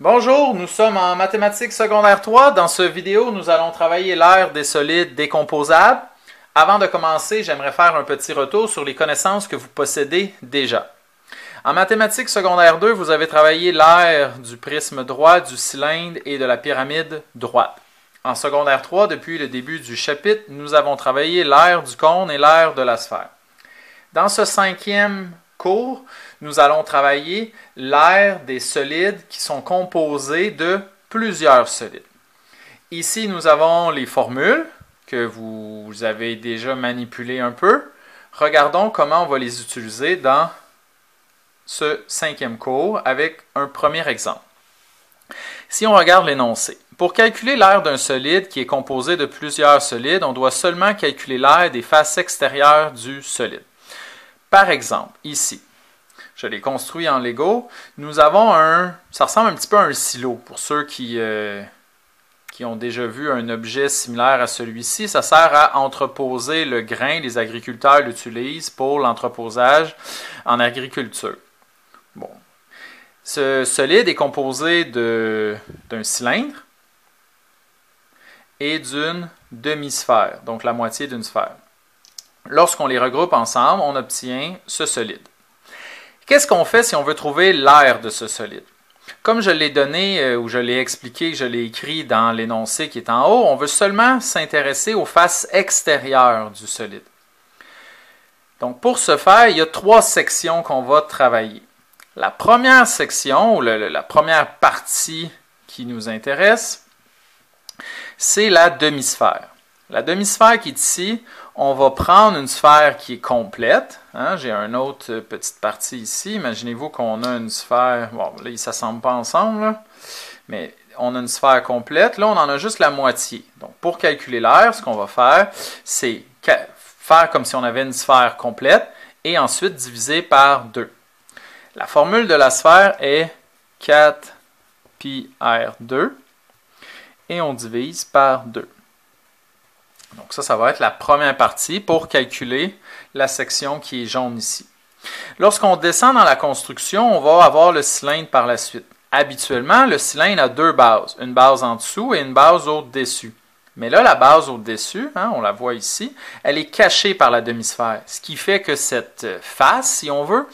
Bonjour, nous sommes en mathématiques secondaire 3. Dans cette vidéo, nous allons travailler l'aire des solides décomposables. Avant de commencer, j'aimerais faire un petit retour sur les connaissances que vous possédez déjà. En mathématiques secondaire 2, vous avez travaillé l'aire du prisme droit, du cylindre et de la pyramide droite. En secondaire 3, depuis le début du chapitre, nous avons travaillé l'aire du cône et l'aire de la sphère. Dans ce cinquième cours, nous allons travailler l'aire des solides qui sont composés de plusieurs solides. Ici, nous avons les formules que vous avez déjà manipulées un peu. Regardons comment on va les utiliser dans ce cinquième cours avec un premier exemple. Si on regarde l'énoncé, pour calculer l'aire d'un solide qui est composé de plusieurs solides, on doit seulement calculer l'aire des faces extérieures du solide. Par exemple, ici, je l'ai construit en Lego, nous avons ça ressemble un petit peu à un silo. Pour ceux qui ont déjà vu un objet similaire à celui-ci, ça sert à entreposer le grain. Les agriculteurs l'utilisent pour l'entreposage en agriculture. Bon. Ce solide est composé d'un cylindre et d'une demi-sphère, donc la moitié d'une sphère. Lorsqu'on les regroupe ensemble, on obtient ce solide. Qu'est-ce qu'on fait si on veut trouver l'aire de ce solide? Comme je l'ai donné, ou je l'ai expliqué, je l'ai écrit dans l'énoncé qui est en haut, on veut seulement s'intéresser aux faces extérieures du solide. Donc pour ce faire, il y a trois sections qu'on va travailler. La première section, ou la première partie qui nous intéresse, c'est la demi-sphère. La demi-sphère qui est ici, on va prendre une sphère qui est complète. Hein? J'ai une autre petite partie ici. Imaginez-vous qu'on a une sphère... Bon, là, ils ne s'assemblent pas ensemble, là. Mais on a une sphère complète. Là, on en a juste la moitié. Donc, pour calculer l'aire, ce qu'on va faire, c'est faire comme si on avait une sphère complète et ensuite diviser par 2. La formule de la sphère est 4πr2 et on divise par 2. Donc ça va être la première partie pour calculer la section qui est jaune ici. Lorsqu'on descend dans la construction, on va avoir le cylindre par la suite. Habituellement, le cylindre a deux bases, une base en dessous et une base au-dessus. Mais là, la base au-dessus, hein, on la voit ici, elle est cachée par la demi-sphère, ce qui fait que cette face, si on veut,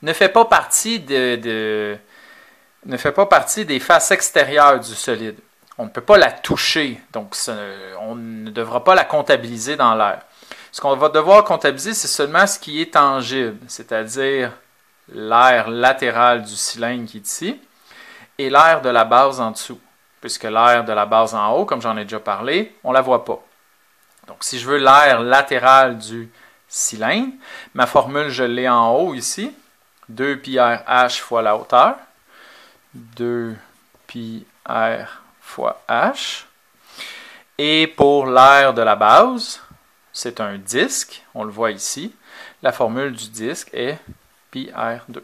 ne fait pas partie des faces extérieures du solide. On ne peut pas la toucher, donc on ne devra pas la comptabiliser dans l'aire. Ce qu'on va devoir comptabiliser, c'est seulement ce qui est tangible, c'est-à-dire l'aire latérale du cylindre qui est ici et l'aire de la base en dessous, puisque l'aire de la base en haut, comme j'en ai déjà parlé, on ne la voit pas. Donc si je veux l'aire latérale du cylindre, ma formule, je l'ai en haut ici, 2πrh fois la hauteur, 2πr fois h. Et pour l'aire de la base, c'est un disque, on le voit ici. La formule du disque est πr2.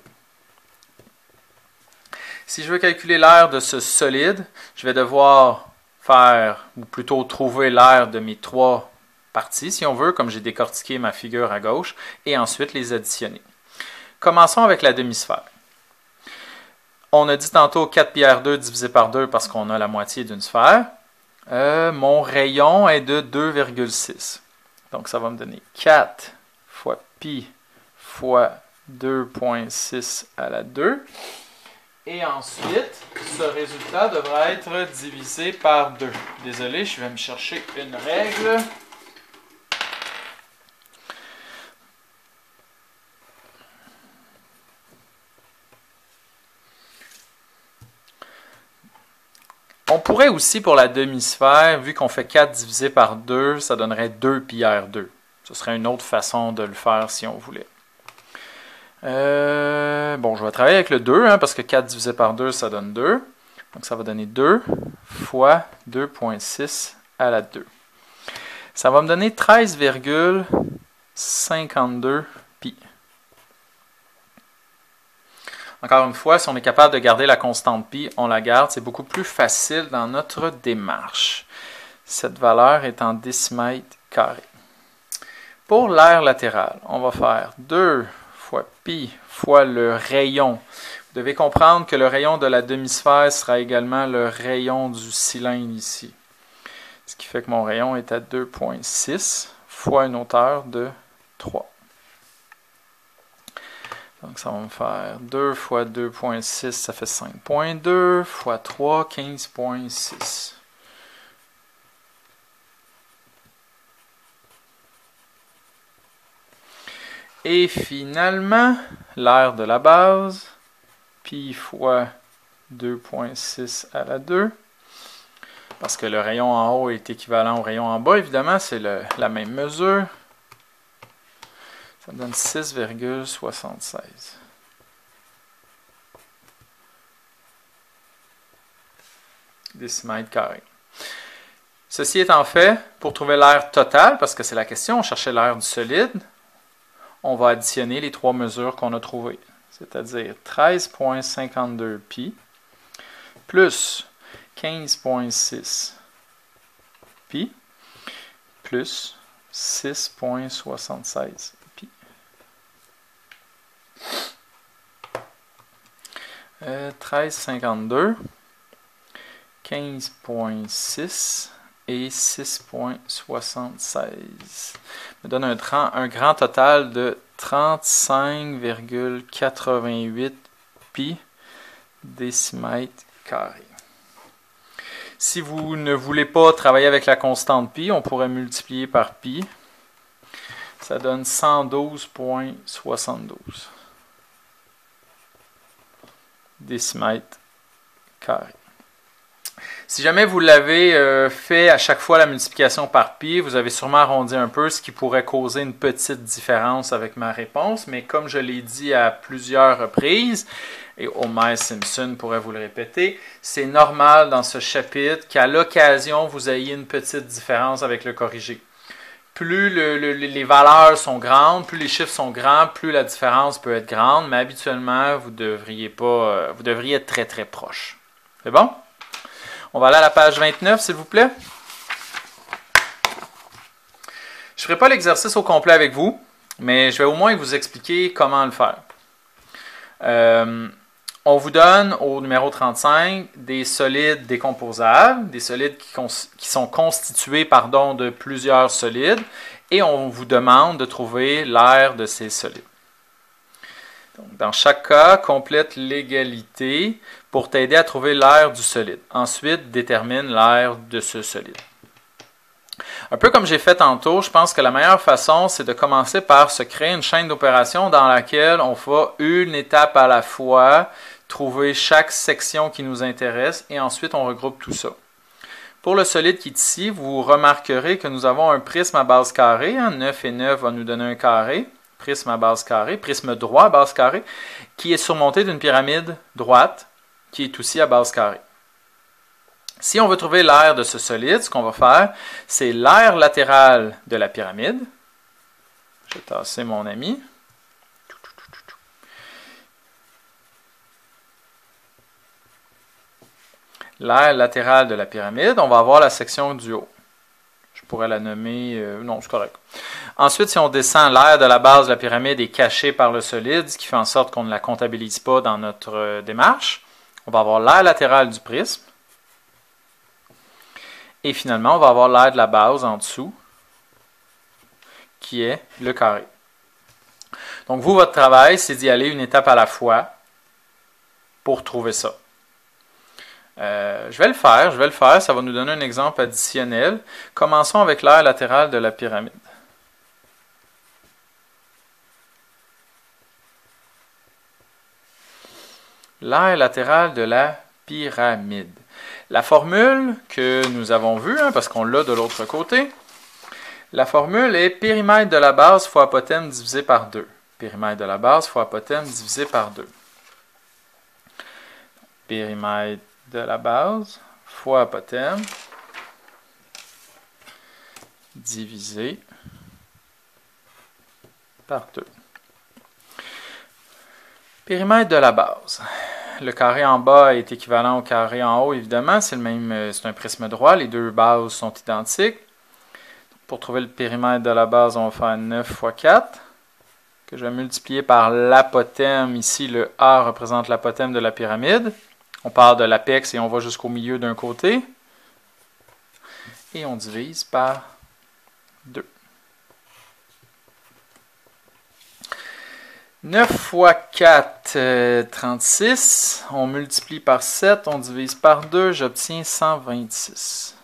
Si je veux calculer l'aire de ce solide, je vais devoir faire, ou plutôt trouver l'aire de mes trois parties, si on veut, comme j'ai décortiqué ma figure à gauche, et ensuite les additionner. Commençons avec la demi-sphère. On a dit tantôt 4πr2 divisé par 2 parce qu'on a la moitié d'une sphère. Mon rayon est de 2,6. Donc ça va me donner 4 fois pi fois 2,6 à la 2. Et ensuite, ce résultat devra être divisé par 2. Désolé, je vais me chercher une règle. On pourrait aussi, pour la demi-sphère, vu qu'on fait 4 divisé par 2, ça donnerait 2πr2. Ce serait une autre façon de le faire si on voulait. Bon, je vais travailler avec le 2, hein, parce que 4 divisé par 2, ça donne 2. Donc ça va donner 2 fois 2,6 à la 2. Ça va me donner 13,52 pi. Encore une fois, si on est capable de garder la constante pi, on la garde. C'est beaucoup plus facile dans notre démarche. Cette valeur est en décimètres carrés. Pour l'aire latérale, on va faire 2 fois pi fois le rayon. Vous devez comprendre que le rayon de la demi-sphère sera également le rayon du cylindre ici. Ce qui fait que mon rayon est à 2,6 fois une hauteur de 3. Donc ça va me faire 2 fois 2,6, ça fait 5,2 fois 3, 15,6. Et finalement, l'aire de la base, pi fois 2,6 à la 2. Parce que le rayon en haut est équivalent au rayon en bas, évidemment, c'est la même mesure. Ça donne 6,76. Décimètres carrés. Ceci étant fait, pour trouver l'aire totale, parce que c'est la question, on cherchait l'aire du solide, on va additionner les trois mesures qu'on a trouvées, c'est-à-dire 13,52 pi plus 15,6 pi plus 6,76 pi. 13,52, 15,6 et 6,76 me donne un grand total de 35,88 pi décimètres carrés. Si vous ne voulez pas travailler avec la constante pi, on pourrait multiplier par pi. Ça donne 112,72 décimètres carrés. Si jamais vous l'avez fait à chaque fois la multiplication par pi, vous avez sûrement arrondi un peu, ce qui pourrait causer une petite différence avec ma réponse. Mais comme je l'ai dit à plusieurs reprises, et Homer Simpson pourrait vous le répéter, c'est normal dans ce chapitre qu'à l'occasion, vous ayez une petite différence avec le corrigé. Plus les valeurs sont grandes, plus les chiffres sont grands, plus la différence peut être grande, mais habituellement, vous devriez être très très proche. C'est bon? On va aller à la page 29, s'il vous plaît. Je ne ferai pas l'exercice au complet avec vous, mais je vais au moins vous expliquer comment le faire. On vous donne au numéro 35 des solides décomposables, des solides qui sont constitués de plusieurs solides, et on vous demande de trouver l'aire de ces solides. Donc, dans chaque cas, complète l'égalité pour t'aider à trouver l'aire du solide. Ensuite, détermine l'aire de ce solide. Un peu comme j'ai fait tantôt, je pense que la meilleure façon, c'est de commencer par se créer une chaîne d'opérations dans laquelle on va une étape à la fois, trouver chaque section qui nous intéresse et ensuite on regroupe tout ça. Pour le solide qui est ici, vous remarquerez que nous avons un prisme à base carrée. 9 et 9 va nous donner un carré. Prisme à base carrée, prisme droit à base carrée, qui est surmonté d'une pyramide droite qui est aussi à base carrée. Si on veut trouver l'aire de ce solide, ce qu'on va faire, c'est l'aire latérale de la pyramide. Je vais tasser mon ami. L'aire latérale de la pyramide, on va avoir la section du haut. Je pourrais la nommer... non, c'est correct. Ensuite, si on descend, l'aire de la base de la pyramide est cachée par le solide, ce qui fait en sorte qu'on ne la comptabilise pas dans notre démarche. On va avoir l'aire latérale du prisme. Et finalement, on va avoir l'aire de la base en dessous, qui est le carré. Donc, vous, votre travail, c'est d'y aller une étape à la fois pour trouver ça. Je vais le faire, ça va nous donner un exemple additionnel. Commençons avec l'aire latérale de la pyramide. L'aire latérale de la pyramide. La formule que nous avons vue, parce qu'on l'a de l'autre côté, la formule est périmètre de la base fois apothème divisé par 2. Périmètre de la base fois apothème divisé par 2. Périmètre de la base fois apothème divisé par 2. Périmètre de la base. Le carré en bas est équivalent au carré en haut, évidemment. C'est un prisme droit. Les deux bases sont identiques. Pour trouver le périmètre de la base, on va faire 9 fois 4. que je vais multiplier par l'apothème. Ici, le A représente l'apothème de la pyramide. On part de l'apex et on va jusqu'au milieu d'un côté. Et on divise par 2. 9 fois 4, 36. On multiplie par 7, on divise par 2, j'obtiens 126.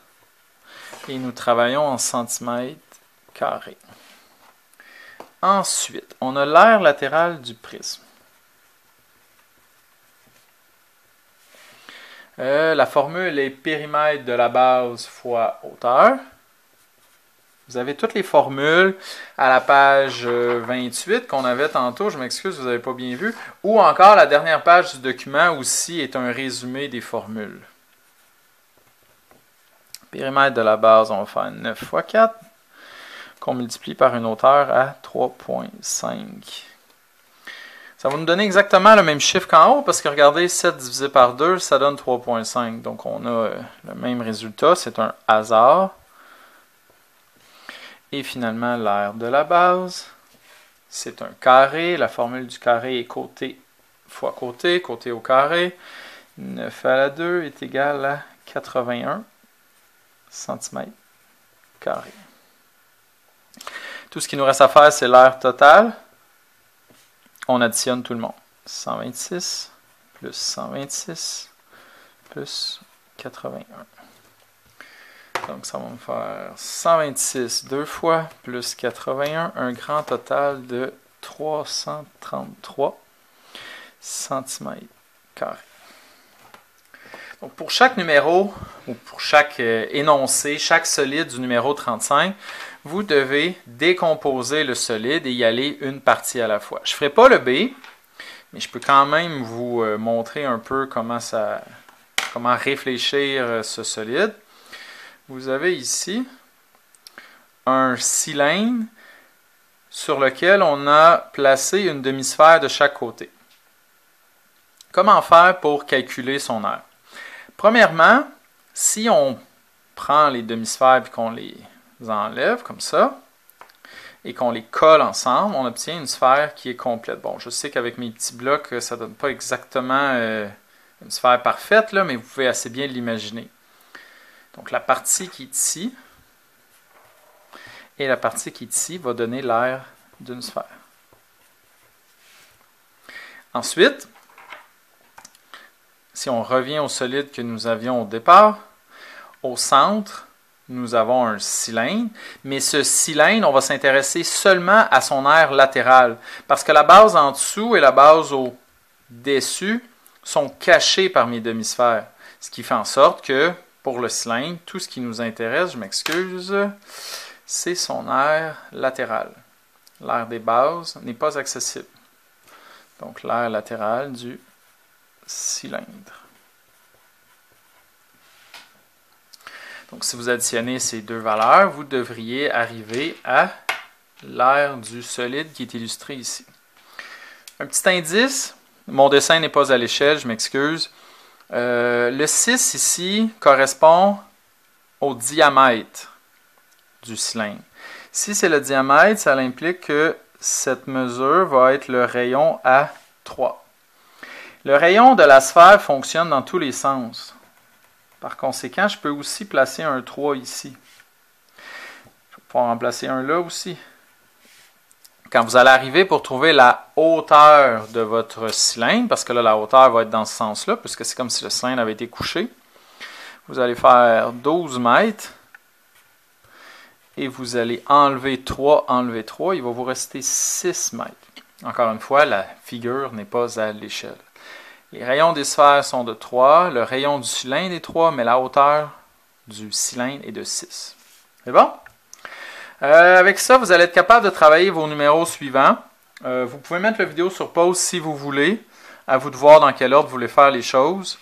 Et nous travaillons en centimètres carrés. Ensuite, on a l'aire latérale du prisme. La formule est périmètre de la base fois hauteur. Vous avez toutes les formules à la page 28 qu'on avait tantôt. Je m'excuse, vous n'avez pas bien vu. Ou encore, la dernière page du document aussi est un résumé des formules. Périmètre de la base, on va faire 9 fois 4, qu'on multiplie par une hauteur à 3,5. Ça va nous donner exactement le même chiffre qu'en haut, parce que regardez, 7 divisé par 2, ça donne 3,5. Donc on a le même résultat, c'est un hasard. Et finalement, l'aire de la base, c'est un carré. La formule du carré est côté fois côté, côté au carré. 9 à la 2 est égal à 81 cm². Tout ce qui nous reste à faire, c'est l'aire totale. On additionne tout le monde. 126 plus 126 plus 81. Donc, ça va me faire 126 deux fois, plus 81, un grand total de 333 cm². Donc, pour chaque numéro, ou pour chaque énoncé, chaque solide du numéro 35, vous devez décomposer le solide et y aller une partie à la fois. Je ne ferai pas le B, mais je peux quand même vous montrer un peu comment réfléchir ce solide. Vous avez ici un cylindre sur lequel on a placé une demi-sphère de chaque côté. Comment faire pour calculer son aire? Premièrement, si on prend les demi-sphères et qu'on les enlève comme ça et qu'on les colle ensemble, on obtient une sphère qui est complète. Bon, je sais qu'avec mes petits blocs, ça ne donne pas exactement une sphère parfaite, là, mais vous pouvez assez bien l'imaginer. Donc, la partie qui est ici et la partie qui est ici va donner l'aire d'une sphère. Ensuite, si on revient au solide que nous avions au départ, au centre, nous avons un cylindre, mais ce cylindre, on va s'intéresser seulement à son aire latérale, parce que la base en dessous et la base au-dessus sont cachées par mes demi-sphères, ce qui fait en sorte que pour le cylindre, tout ce qui nous intéresse, je m'excuse, c'est son aire latérale. L'aire des bases n'est pas accessible. Donc, l'aire latérale du cylindre. Donc, si vous additionnez ces deux valeurs, vous devriez arriver à l'aire du solide qui est illustré ici. Un petit indice, mon dessin n'est pas à l'échelle, je m'excuse. Le 6 ici correspond au diamètre du cylindre. Si c'est le diamètre, ça implique que cette mesure va être le rayon à 3. Le rayon de la sphère fonctionne dans tous les sens. Par conséquent, je peux aussi placer un 3 ici. Je vais pouvoir en placer un là aussi. Quand vous allez arriver pour trouver la hauteur de votre cylindre, parce que là, la hauteur va être dans ce sens-là, puisque c'est comme si le cylindre avait été couché, vous allez faire 12 mètres, et vous allez enlever 3, il va vous rester 6 mètres. Encore une fois, la figure n'est pas à l'échelle. Les rayons des sphères sont de 3, le rayon du cylindre est 3, mais la hauteur du cylindre est de 6. C'est bon? Avec ça, vous allez être capable de travailler vos numéros suivants. Vous pouvez mettre la vidéo sur pause si vous voulez. À vous de voir dans quel ordre vous voulez faire les choses.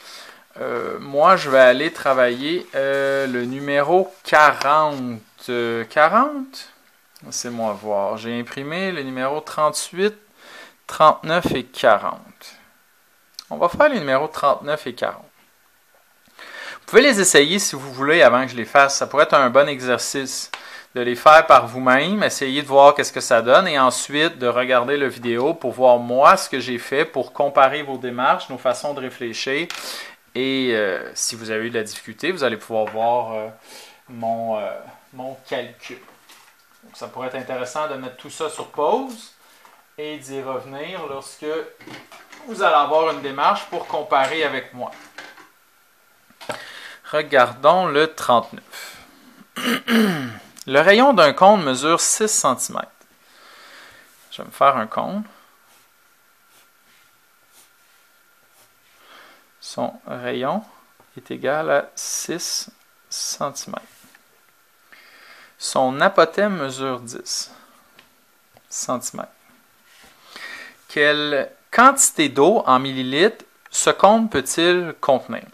Moi, je vais aller travailler le numéro 40. 40? Laissez-moi voir. J'ai imprimé les numéros 38, 39 et 40. On va faire les numéros 39 et 40. Vous pouvez les essayer si vous voulez avant que je les fasse. Ça pourrait être un bon exercice de les faire par vous-même, essayer de voir qu'est-ce que ça donne et ensuite de regarder la vidéo pour voir moi ce que j'ai fait pour comparer vos démarches, nos façons de réfléchir. Et si vous avez eu de la difficulté, vous allez pouvoir voir mon calcul. Donc, ça pourrait être intéressant de mettre tout ça sur pause et d'y revenir lorsque vous allez avoir une démarche pour comparer avec moi. Regardons le 39. Le rayon d'un cône mesure 6 cm. Je vais me faire un cône. Son rayon est égal à 6 cm. Son apothème mesure 10 cm. Quelle quantité d'eau en millilitres ce cône peut-il contenir?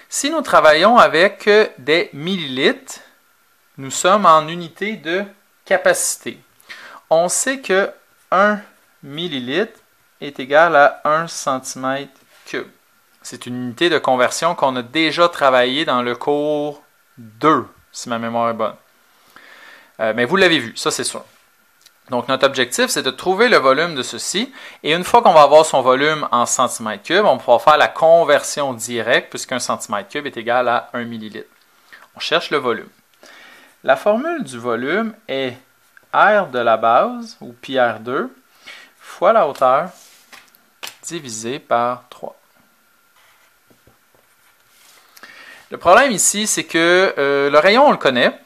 Si nous travaillons avec des millilitres, nous sommes en unité de capacité. On sait que 1 millilitre est égal à 1 cm3. C'est une unité de conversion qu'on a déjà travaillé dans le cours 2, si ma mémoire est bonne. Mais vous l'avez vu, ça c'est sûr. Donc notre objectif, c'est de trouver le volume de ceci. Et une fois qu'on va avoir son volume en centimètres cubes, on pourra faire la conversion directe puisqu'un centimètre cube est égal à 1 millilitre. On cherche le volume. La formule du volume est R de la base, ou pi R2, fois la hauteur, divisé par 3. Le problème ici, c'est que le rayon, on le connaît,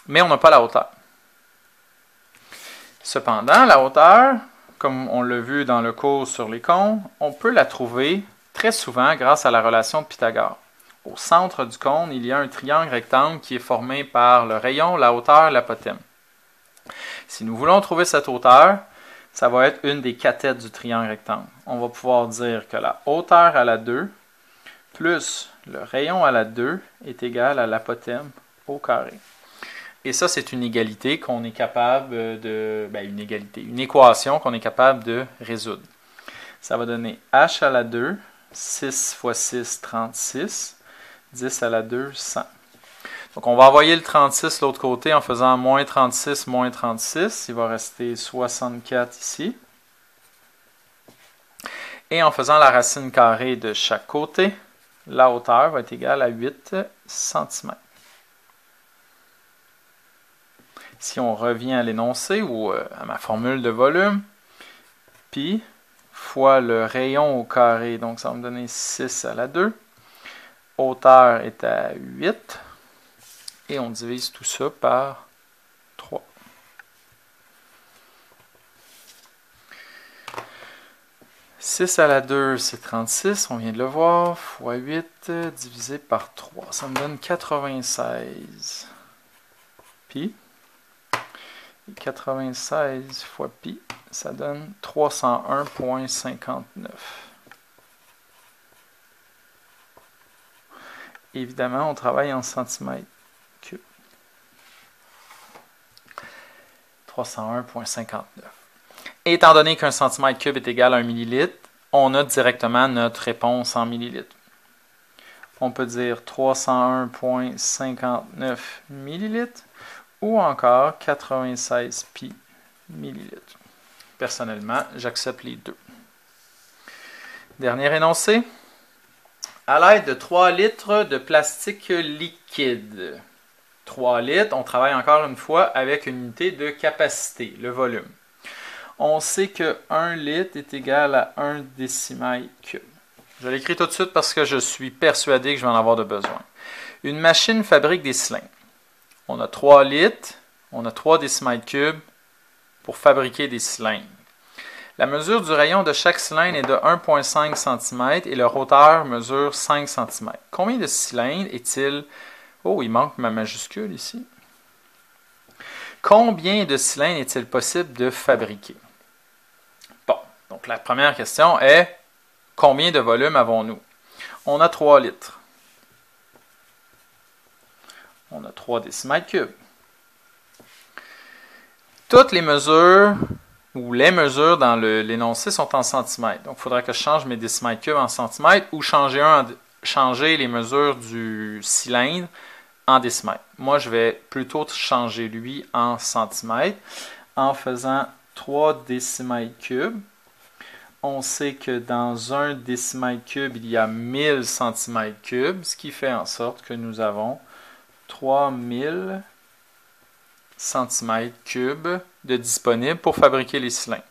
mais on n'a pas la hauteur. Cependant, la hauteur, comme on l'a vu dans le cours sur les cônes, on peut la trouver très souvent grâce à la relation de Pythagore. Au centre du cône, il y a un triangle rectangle qui est formé par le rayon, la hauteur, l'apothème. Si nous voulons trouver cette hauteur, ça va être une des cathètes du triangle rectangle. On va pouvoir dire que la hauteur à la 2 plus le rayon à la 2 est égal à l'apothème au carré. Et ça, c'est une égalité qu'on est capable de... une équation qu'on est capable de résoudre. Ça va donner h à la 2, 6 fois 6, 36. 10 à la 2, 100. Donc, on va envoyer le 36 de l'autre côté en faisant moins 36, moins 36. Il va rester 64 ici. Et en faisant la racine carrée de chaque côté, la hauteur va être égale à 8 cm. Si on revient à l'énoncé ou à ma formule de volume, pi fois le rayon au carré, donc ça va me donner 6 à la 2. Hauteur est à 8 et on divise tout ça par 3. « 6 à la 2, c'est 36, on vient de le voir, fois 8 divisé par 3. Ça me donne 96 pi. Et 96 fois pi, ça donne 301,59. Évidemment, on travaille en centimètres cubes. 301,59. Étant donné qu'un centimètre cube est égal à 1 millilitre, on a directement notre réponse en millilitres. On peut dire 301,59 millilitres ou encore 96 pi millilitres. Personnellement, j'accepte les deux. Dernier énoncé. À l'aide de 3 litres de plastique liquide. 3 litres, on travaille encore une fois avec une unité de capacité, le volume. On sait que 1 litre est égal à 1 décimètre cube. Je l'écris tout de suite parce que je suis persuadé que je vais en avoir de besoin. Une machine fabrique des cylindres. On a 3 litres, on a 3 décimètres cubes pour fabriquer des cylindres. La mesure du rayon de chaque cylindre est de 1,5 cm et leur hauteur mesure 5 cm. Combien de cylindres est-il? Oh, il manque ma majuscule ici. Combien de cylindres est-il possible de fabriquer? Bon, donc la première question est combien de volume avons-nous? On a 3 litres. On a 3 décimètres cubes. Toutes les mesures ou les mesures dans l'énoncé sont en centimètres. Donc, il faudra que je change mes décimètres cubes en centimètres ou changer les mesures du cylindre en décimètres. Moi, je vais plutôt changer lui en centimètres en faisant 3 décimètres cubes. On sait que dans 1 décimètre cube, il y a 1000 centimètres cubes, ce qui fait en sorte que nous avons 3000 centimètres cubes de disponibles pour fabriquer les cylindres.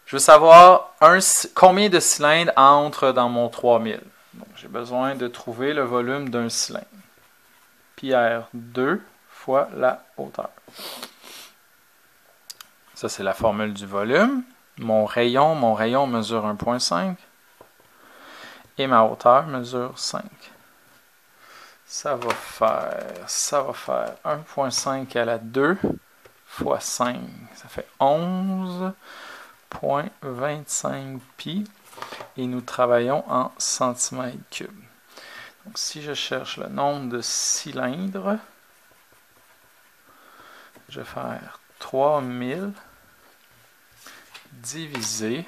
Je veux savoir combien de cylindres entrent dans mon 3000. J'ai besoin de trouver le volume d'un cylindre. Pi R2 fois la hauteur. Ça, c'est la formule du volume. Mon rayon mesure 1,5 et ma hauteur mesure 5. Ça va faire 1,5 à la 2 fois 5. Ça fait 11,25 pi et nous travaillons en centimètres cubes. Donc, si je cherche le nombre de cylindres, je vais faire 3000 divisé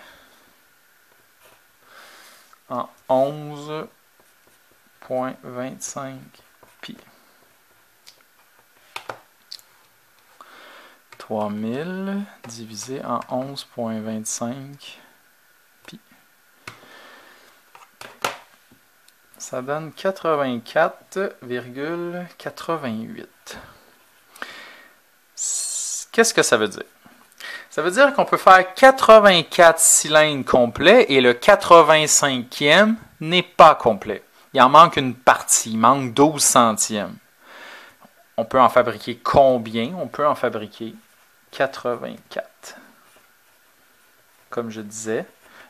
en 11,25 pi. 3000 divisé en 11,25 pi. Ça donne 84,88. Qu'est-ce que ça veut dire? Ça veut dire qu'on peut faire 84 cylindres complets et le 85e n'est pas complet. Il en manque une partie, il manque 12 centièmes. On peut en fabriquer combien? On peut en fabriquer 84. Comme je disais,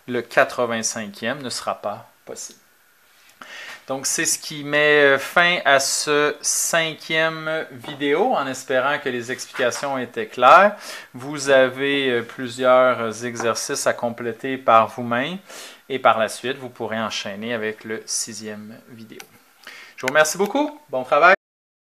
le 85e ne sera pas possible. Donc, c'est ce qui met fin à ce 5e vidéo, en espérant que les explications étaient claires. Vous avez plusieurs exercices à compléter par vous-même et par la suite, vous pourrez enchaîner avec le 6e vidéo. Je vous remercie beaucoup. Bon travail.